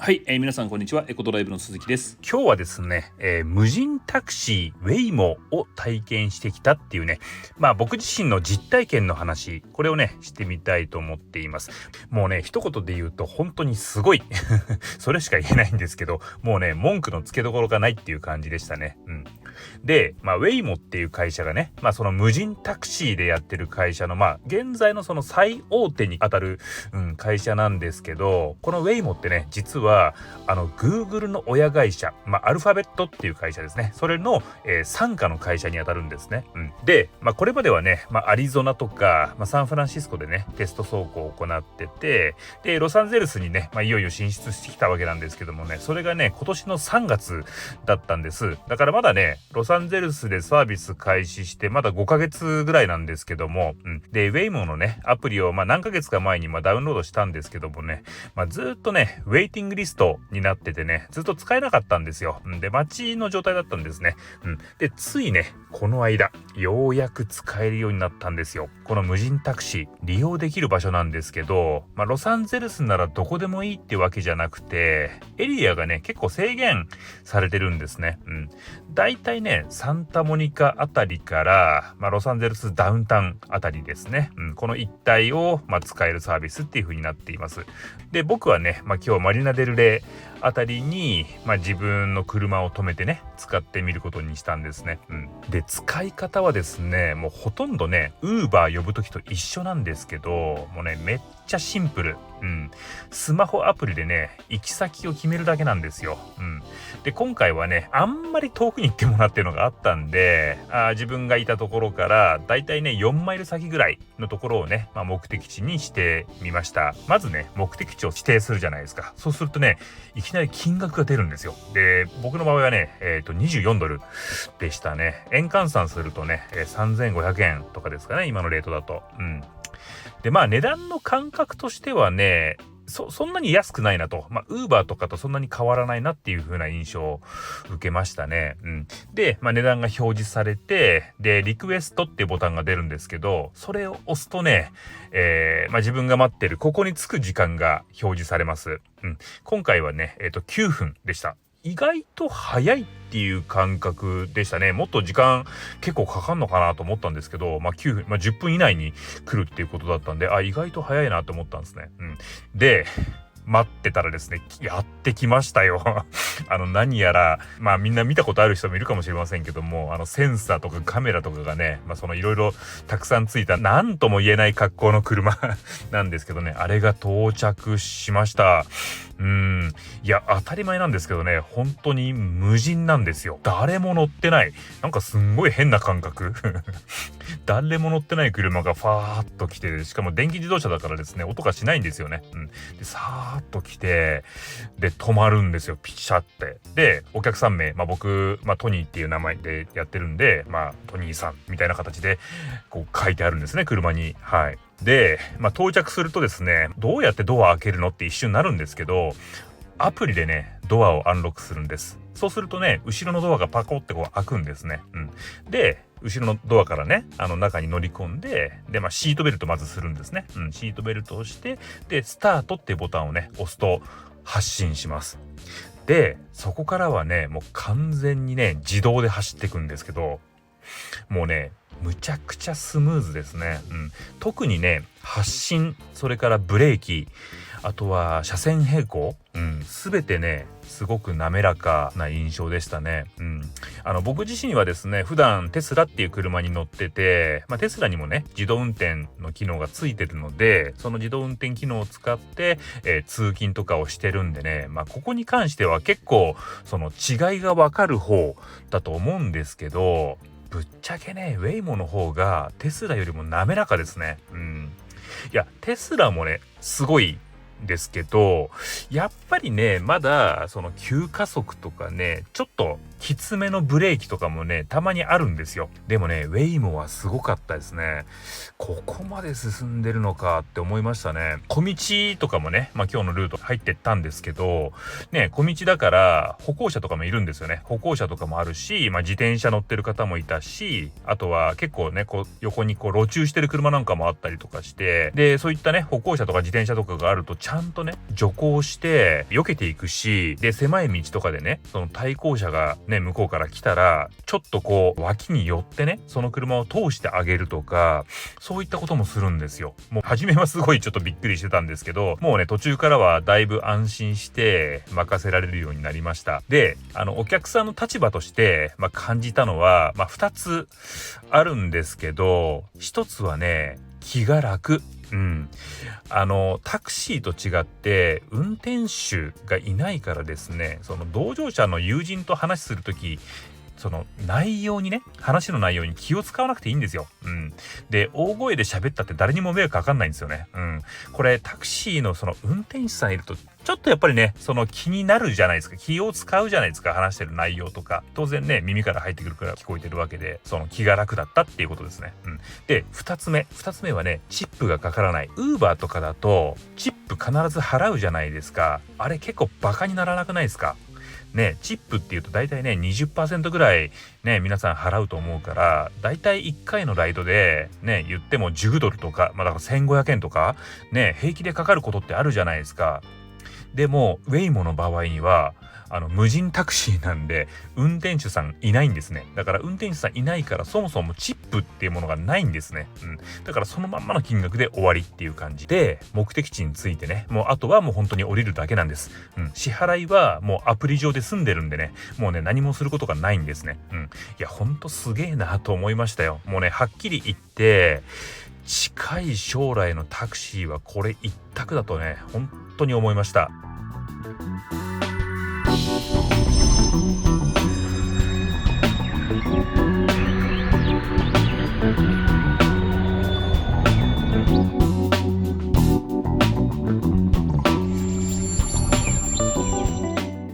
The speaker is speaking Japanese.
はい、皆さんこんにちは。エコドライブの鈴木です。今日はですね、無人タクシーウェイモを体験してきたっていうね、僕自身の実体験の話、これをねしてみたいと思っています。もうね一言で言うと本当にすごいそれしか言えないんですけど、もうね文句のつけどころがないっていう感じでしたね。で、ウェイモっていう会社がね、その無人タクシーでやってる会社の現在のその最大手にあたる、会社なんですけど、このウェイモってね実はGoogle の親会社、アルファベットっていう会社ですね。それの、傘下の会社にあたるんですね。で、これまではね、アリゾナとか、サンフランシスコでねテスト走行を行ってて、でロサンゼルスにね、いよいよ進出してきたわけなんですけどもね、それがね今年の3月だったんです。だからまだねロサンゼルスでサービス開始してまだ5ヶ月ぐらいなんですけども、でウェイモのねアプリを何ヶ月か前にダウンロードしたんですけどもね、ずっとねウェイティングリストになっててね、ずっと使えなかったんですよ。で待ちの状態だったんですね。でついねこの間ようやく使えるようになったんですよ。この無人タクシー利用できる場所なんですけど、ロサンゼルスならどこでもいいってわけじゃなくて、エリアがね結構制限されてるんですね。だいたいねサンタモニカあたりから、ロサンゼルスダウンタウンあたりですね、この一帯を、使えるサービスっていう風になっています。で僕はね、今日マリナデルレあたりに、自分の車を止めてね使ってみることにしたんですね。で使い方はですね、もうほとんどねウーバー呼ぶ時と一緒なんですけど、もうねめっちゃシンプル。スマホアプリでね行き先を決めるだけなんですよ。で今回はねあんまり遠くに行ってもらってるのがあったんで、自分がいたところからだいたいね4マイル先ぐらいのところをね、目的地にしてみました。まずね目的地を指定するじゃないですか。そうするとねいきなり金額が出るんですよ。で僕の場合はね24ドルでしたね。円換算するとね3500円とかですかね、今のレートだと。で値段の感覚としてはねそんなに安くないなと、ウーバーとかとそんなに変わらないなっていう風な印象を受けましたね。で、値段が表示されて、でリクエストっていうボタンが出るんですけど、それを押すとね、自分が待ってるここに着く時間が表示されます。今回はね9分でした。意外と早いっていう感覚でしたね。もっと時間結構かかんのかなと思ったんですけど、9分、10分以内に来るっていうことだったんで、意外と早いなと思ったんですね。で待ってたらですねやってきましたよ何やらみんな見たことある人もいるかもしれませんけども、センサーとかカメラとかがね、そのいろいろたくさんついた何とも言えない格好の車なんですけどね、あれが到着しました。いや当たり前なんですけどね、本当に無人なんですよ。誰も乗ってない、なんかすんごい変な感覚誰も乗ってない車がファーっと来て、しかも電気自動車だからですね音がしないんですよね。でさーっと来て、で止まるんですよ、ピシャって。でお客さん名、僕、トニーっていう名前でやってるんで、トニーさんみたいな形でこう書いてあるんですね、車に。で、到着するとですね、どうやってドア開けるのって一瞬なるんですけど、アプリでねドアをアンロックするんです。そうするとね後ろのドアがパコってこう開くんですね。で後ろのドアからね中に乗り込んで、でシートベルトまずするんですね。シートベルトをして、でスタートっていうボタンをね押すと発進します。でそこからはねもう完全にね自動で走っていくんですけど、もうねむちゃくちゃスムーズですね。特にね発進、それからブレーキ、あとは車線並行、全てねすごく滑らかな印象でしたね。僕自身はですね普段テスラっていう車に乗ってて、テスラにもね自動運転の機能がついてるので、その自動運転機能を使って、通勤とかをしてるんでね、ここに関しては結構その違いが分かる方だと思うんですけど、ぶっちゃけねウェイモの方がテスラよりも滑らかですね。いやテスラもねすごいですけど、やっぱりねまだその急加速とかねちょっときつめのブレーキとかもねたまにあるんですよ。でもねウェイモはすごかったですね。ここまで進んでるのかって思いましたね。小道とかもね、今日のルート入ってったんですけどね、小道だから歩行者とかもいるんですよね。歩行者とかもあるし、自転車乗ってる方もいたし、あとは結構ね横に路駐してる車なんかもあったりとかして、でそういったね歩行者とか自転車とかがあるとちゃんとね徐行して避けていくし、で狭い道とかでねその対向車がね向こうから来たらちょっと脇に寄ってねその車を通してあげるとか、そういったこともするんですよ。もう初めはすごいちょっとびっくりしてたんですけど、もうね途中からはだいぶ安心して任せられるようになりました。でお客さんの立場として、感じたのは、2つあるんですけど、1つはね気が楽。タクシーと違って運転手がいないからですね、その同乗者の友人と話するとき、その話の内容に気を使わなくていいんですよ。で大声で喋ったって誰にも迷惑かかんないんですよね。これタクシーのその運転手さんいるとちょっとやっぱりねその気になるじゃないですか。気を使うじゃないですか。話してる内容とか当然ね耳から入ってくるから聞こえてるわけで、その気が楽だったっていうことですね。で2つ目はね、チップがかからない。ウーバーとかだとチップ必ず払うじゃないですか。あれ結構バカにならなくないですかね。チップっていうと大体ね 20% ぐらいね皆さん払うと思うから、大体1回のライドでね言っても10ドルとか、だから1500円とかね平気でかかることってあるじゃないですか。でもウェイモの場合には無人タクシーなんで運転手さんいないんですね。だから運転手さんいないからそもそもチップっていうものがないんですね。だからそのまんまの金額で終わりっていう感じで、目的地についてねもうあとはもう本当に降りるだけなんです。支払いはもうアプリ上で済んでるんでね、もうね何もすることがないんですね。いやほんとすげえなと思いましたよ。もうねはっきり言って近い将来のタクシーはこれ一択だとね本当に思いました。